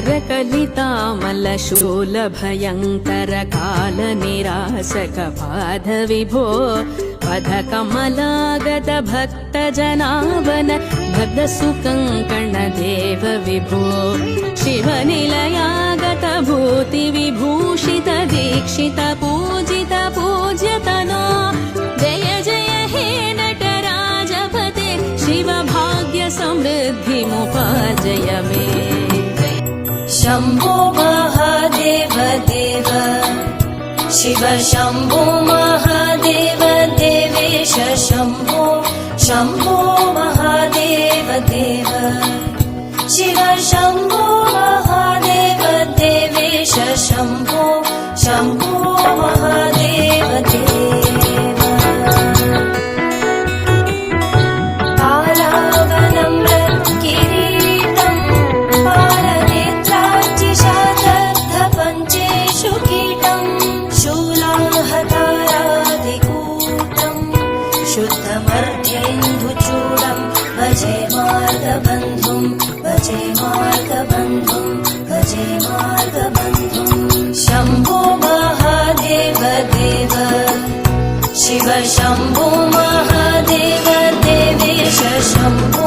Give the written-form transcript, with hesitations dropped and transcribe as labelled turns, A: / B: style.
A: करकलितामलशूलभयङ्करकालनिरासक पाद विभो पदकमलागत भक्तजनावन भद्रसुकङ्कणदेव विभो शिवनिलयागत भूतिविभूषित दीक्षित पूजित पूज्यतनो जय जय हे नटराजपते शिवभाग्य समृद्धिमुपार्जय मे।
B: शम्भो महादेव देव शिव शम्भो महादेव देवेश शम्भो शम्भो महादेव देव शिव शम्भो महादेव देवेश शम्भो शम्भो महादेव देव। कालावनं किरीटं पालनेत्रार्चिषादग्धपञ्चेषु कीटं शूलाहतारादिकूटं शुद्धमर्ध्येन्दुचूडं भजे मार्गबन्धुं भजे मार्गबन्धुं भजे मार्गबन्धुं। शम्भो महादेव देव शिव शम्भो महादेव देवेश शम्भो